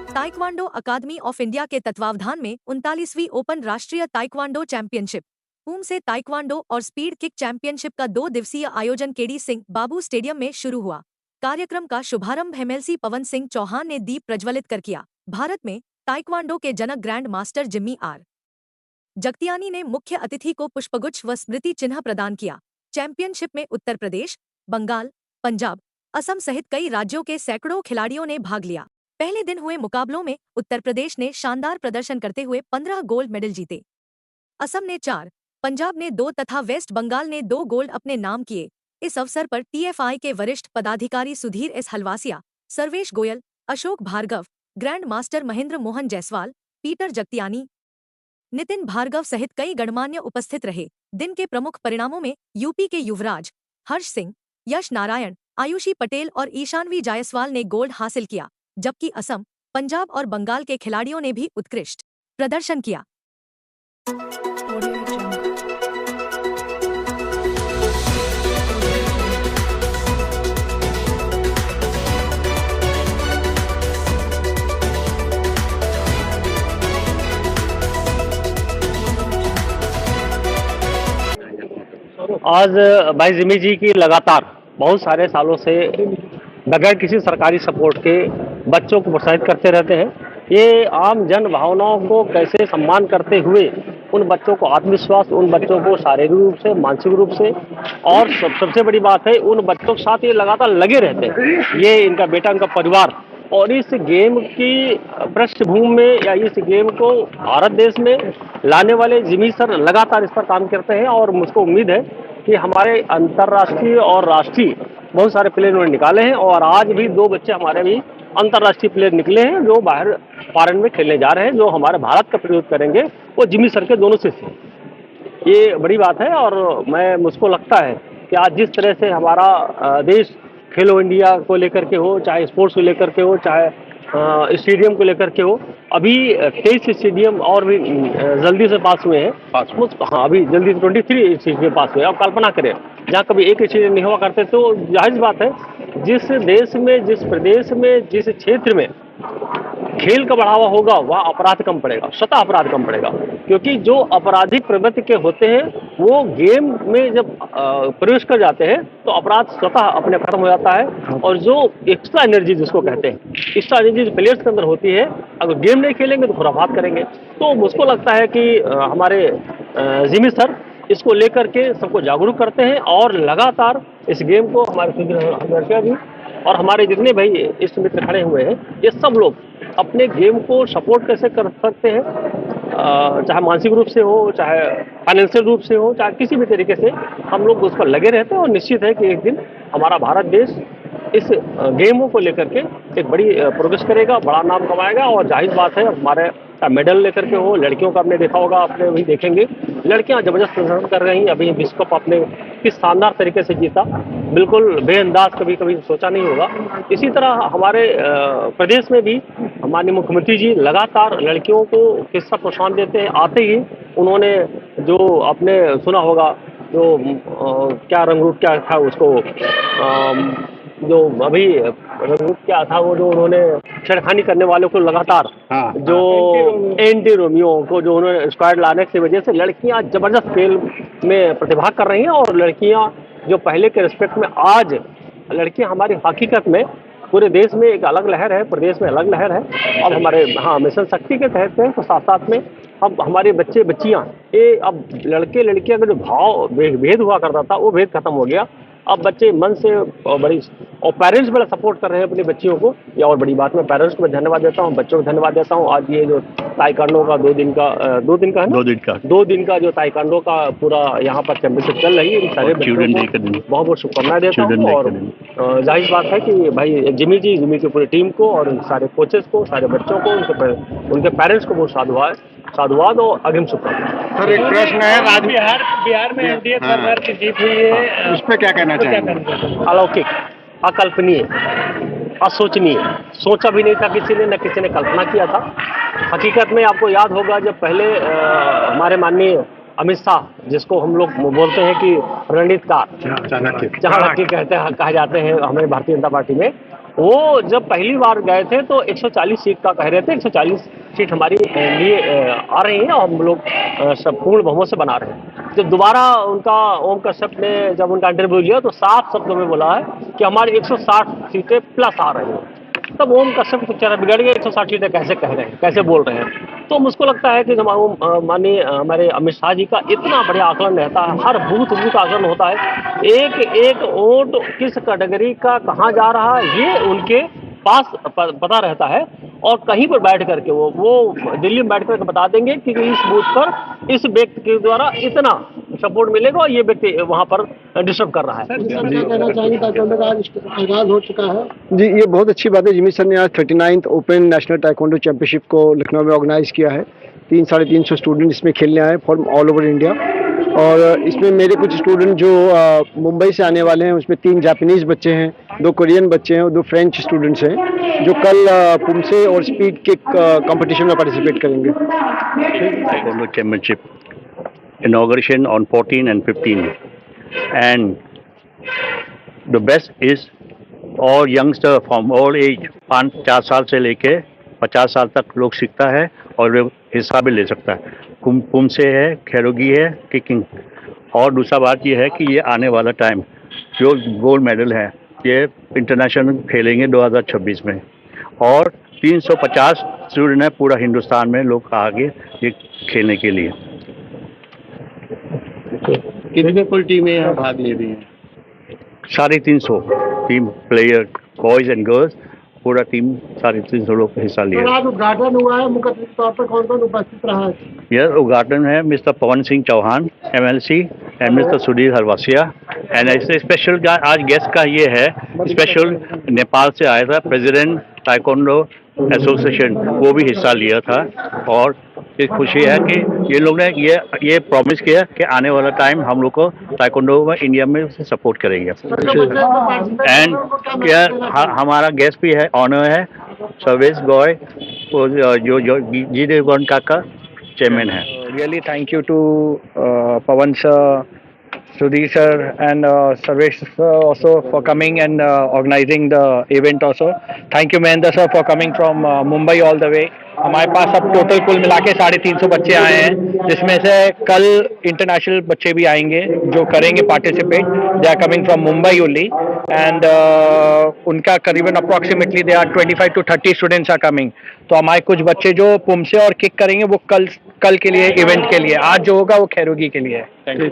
Taekwondo academy of India के तत्वावधान में 39वीं ओपन राष्ट्रीय ताइक्वांडो चैंपियनशिप पूम से ताइक्वांडो और स्पीड किक चैंपियनशिप का 2 दिवसीय आयोजन केडी सिंह बाबू स्टेडियम में शुरू हुआ। कार्यक्रम का शुभारंभ एमएलसी पवन सिंह चौहान ने दीप प्रज्वलित कर किया। भारत में ताइक्वांडो के जनक grand master Jimmy R Jagtiani ने मुख्य अतिथि को पुष्पगुच्छ व स्मृति चिन्ह प्रदान किया। चैंपियनशिप में उत्तर प्रदेश, बंगाल, पंजाब, असम सहित कई राज्यों के सैकड़ों खिलाड़ियों ने भाग लिया। पहले दिन हुए मुकाबलों में उत्तर प्रदेश ने शानदार प्रदर्शन करते हुए 15 गोल्ड मेडल जीते। असम ने 4, पंजाब ने 2 तथा वेस्ट बंगाल ने 2 गोल्ड अपने नाम किए। इस अवसर पर टीएफआई के वरिष्ठ पदाधिकारी Sudhir S Halwasia, Sarvesh Goyal, Ashok Bhargava, grandmaster Mahendra Mohan Jaiswal, Peter Jagtiani, Nitin Bhargava सहित कई गणमान्य उपस्थित रहे। दिन के प्रमुख परिणामों में यूपी के युवराज, हर्ष सिंह, यश नारायण, आयुषी पटेल और ईशानवी जायसवाल ने गोल्ड हासिल किया, जबकि असम, पंजाब और बंगाल के खिलाड़ियों ने भी उत्कृष्ट प्रदर्शन किया। आज भाई जिम्मी जी की लगातार बहुत सारे सालों से बगैर किसी सरकारी सपोर्ट के बच्चों को प्रोत्साहित करते रहते हैं। ये आम जन भावनाओं को कैसे सम्मान करते हुए उन बच्चों को आत्मविश्वास, उन बच्चों को शारीरिक रूप से, मानसिक रूप से और सबसे बड़ी बात है उन बच्चों के साथ ये लगातार लगे रहते हैं। ये इनका बेटा, इनका परिवार, और इस गेम की पृष्ठभूमि में या इस गेम को भारत देश में लाने वाले जिम्मी सर लगातार इस पर काम करते हैं और मुझको उम्मीद है कि हमारे अंतर्राष्ट्रीय और राष्ट्रीय बहुत सारे प्लेयर उन्होंने निकाले हैं और आज भी 2 बच्चे हमारे भी अंतर्राष्ट्रीय प्लेयर निकले हैं जो बाहर फॉरेन में खेलने जा रहे हैं, जो हमारे भारत का प्रतिनिधित्व करेंगे। वो जिम्मी सर के दोनों शिष्य, ये बड़ी बात है। और मुझको लगता है कि आज जिस तरह से हमारा देश खेलो इंडिया को लेकर के हो, चाहे स्पोर्ट्स को लेकर के हो, चाहे स्टेडियम को लेकर के हो, अभी 23 स्टेडियम और भी जल्दी से पास हुए हैं। हाँ, अभी जल्दी से 23 स्टेडियम पास हुए। अब कल्पना करें जहाँ कभी एक स्टेडियम नहीं हुआ करते, तो जाहिर बात है जिस देश में, जिस प्रदेश में, जिस क्षेत्र में खेल का बढ़ावा होगा वह अपराध कम पड़ेगा, स्वतः अपराध कम पड़ेगा। क्योंकि जो आपराधिक प्रवृत्ति के होते हैं वो गेम में जब प्रवेश कर जाते हैं तो अपराध स्वतः अपने खत्म हो जाता है। और जो एक्स्ट्रा एनर्जी जिसको कहते हैं, एक्स्ट्रा एनर्जी प्लेयर्स के अंदर होती है, अगर गेम नहीं खेलेंगे तो खुराफात करेंगे। तो मुझको लगता है कि हमारे जिम्मी सर इसको लेकर के सबको जागरूक करते हैं और लगातार इस गेम को हमारे जी और हमारे जितने भाई इष्ट मित्र खड़े हुए हैं, ये सब लोग अपने गेम को सपोर्ट कैसे कर सकते हैं, चाहे मानसिक रूप से हो, चाहे फाइनेंशियल रूप से हो, चाहे किसी भी तरीके से हम लोग उस पर लगे रहते हैं। और निश्चित है कि एक दिन हमारा भारत देश इस गेमों को लेकर के एक बड़ी प्रोग्रेस करेगा, बड़ा नाम कमाएगा। और जाहिर बात है हमारे मेडल लेकर के हो, लड़कियों का आपने देखा होगा, आपने वही देखेंगे लड़कियां जबरदस्त प्रदर्शन कर रही हैं। अभी विश्व कप आपने किस शानदार तरीके से जीता, बिल्कुल बेअंदाज, कभी कभी सोचा नहीं होगा। इसी तरह हमारे प्रदेश में भी हमारे मुख्यमंत्री जी लगातार लड़कियों को किस तरह प्रोत्साहन देते हैं। आते ही उन्होंने जो आपने सुना होगा जो क्या रंगरूट क्या था उसको, जो अभी रंगरूट क्या था वो, जो उन्होंने छेड़खानी करने वालों को लगातार जो एंटी रोमियो को जो उन्होंने स्क्वाड लाने की वजह से लड़कियां जबरदस्त खेल में प्रतिभा कर रही हैं। और लड़कियां जो पहले के रिस्पेक्ट में आज लड़कियां हमारी हकीकत में पूरे देश में एक अलग लहर है, प्रदेश में अलग लहर है। अब हमारे मिशन शक्ति के तहत है, तो साथ साथ में अब हमारे बच्चे बच्चियां ये अब लड़के लड़कियां का जो भाव भेद हुआ करता था वो भेद खत्म हो गया। अब बच्चे मन से बड़ी, और पेरेंट्स बड़ा सपोर्ट कर रहे हैं अपनी बच्चियों को। या और बड़ी बात, मैं पेरेंट्स को धन्यवाद देता हूँ, बच्चों को धन्यवाद देता हूँ। आज ये जो ताइक्वांडो का 2 दिन का है ना, 2 दिन का जो ताइक्वांडो का पूरा यहाँ पर चैंपियनशिप चल रही है, इन सारे बच्चों को बहुत बहुत शुभकामनाएं देता हूँ। और जाहिर बात है कि भाई जिम्मी की पूरी टीम को और सारे कोचेस को, सारे बच्चों को, उनके पेरेंट्स को बहुत साधुवाद और अग्रिम शुभकामनाएं। सर एक प्रश्न है, बिहार में एनडीए सरकार की जीत हुई है, उस पर क्या कहना चाहेंगे? अलौकिक, अकल्पनीय, असोचनीय, सोचा भी नहीं था किसी ने, न किसी ने कल्पना किया था। हकीकत में आपको याद होगा जब पहले हमारे माननीय अमित शाह, जिसको हम लोग बोलते हैं कि रणनीतिकार चाणक्य कहते हैं, कहा जाते हैं हमारे भारतीय जनता पार्टी में, वो जब पहली बार गए थे तो 140 सीट का कह रहे थे, 140 सीट हमारी लिए आ रही हैं और हम लोग सब पूर्ण बहुमत से बना रहे हैं। जब दोबारा उनका ओम कश्यप ने जब उनका इंटरव्यू लिया तो साफ शब्दों में बोला है कि हमारी 160 सीटें प्लस आ रही हैं। तब ओम कश्यप को चेहरा बिगड़ गया, 160 सीटें कैसे कह रहे हैं, कैसे बोल रहे हैं। तो मुझको लगता है कि माननीय हमारे अमित शाह जी का इतना बढ़िया आकलन रहता है, हर बूथ का आकलन होता है, एक एक वोट किस कैटेगरी का कहाँ जा रहा है ये उनके पास पता रहता है। और कहीं पर बैठ करके वो दिल्ली में बैठ करके बता देंगे कि इस बूथ पर इस व्यक्ति के द्वारा इतना सपोर्ट मिलेगा और ये व्यक्ति वहाँ पर डिस्टर्ब कर रहा है। कहना चाहेंगे ताइक्वांडो का आज आगाज हो चुका है। जी, ये बहुत अच्छी बात है। जिमी सर ने आज 39th open national taekwondo championship को लखनऊ में ऑर्गेनाइज किया है। 300-350 स्टूडेंट इसमें खेलने आए फ्रॉम ऑल ओवर इंडिया। और इसमें मेरे कुछ स्टूडेंट जो मुंबई से आने वाले हैं, उसमें 3 जापानीज़ बच्चे हैं, 2 कोरियन बच्चे हैं और 2 फ्रेंच स्टूडेंट्स हैं, जो कल पुमसे और स्पीड किक कंपटीशन में पार्टिसिपेट करेंगे। Taekwondo Championship inauguration on 14 and 15, and the best is all youngster from all age, 5-4 साल से लेके 50 साल तक लोग सीखता है और हिस्सा भी ले सकता है। पुमसे है, खैरोगी है, किकिंग। और दूसरा बात ये है कि ये आने वाला टाइम जो गोल्ड मेडल है ये इंटरनेशनल खेलेंगे 2026 में, और 350 स्टूडेंट है पूरा हिंदुस्तान में लोग आगे ये खेलने के लिए। कितने कुल टीमें यहाँ भाग ले रही हैं? 350 team player, boys and girls, पूरा टीम 350 लोग हिस्सा लिया। आज उद्घाटन हुआ है, मुख्य अतिथि तौर पर कौन-कौन उपस्थित रहा है? यह उद्घाटन है mister Pawan Singh Chauhan MLC and mister Sudhir Harwasiya. And ऐसे स्पेशल आज गेस्ट का ये है, स्पेशल नेपाल से आया था प्रेसिडेंट ताइक्वांडो एसोसिएशन, वो भी हिस्सा लिया था। और एक खुशी है कि ये लोग ने ये प्रॉमिस किया कि आने वाला टाइम हम लोग को ताइक्वांडो में इंडिया में सपोर्ट करेंगे। एंड क्या हमारा गेस्ट भी है, ऑनर है सर्वेश गॉय, जो जी देवगन का चेयरमैन है। Really thank you to Pawan sir, Sudhir sir and Sarvesh sir also for coming and organizing the event also. Thank you Mahendra sir for coming from Mumbai all the way. हमारे पास अब total कुल मिला के 350 बच्चे आए हैं, जिसमें से कल इंटरनेशनल बच्चे भी आएंगे जो करेंगे participate. They are coming from Mumbai only and उनका करीबन approximately they are 25 to 30 students are coming. तो हमारे कुछ बच्चे जो पुमसे और किक करेंगे वो कल के लिए इवेंट के लिए, आज जो होगा वो खैरोगी के लिए है। Thank you.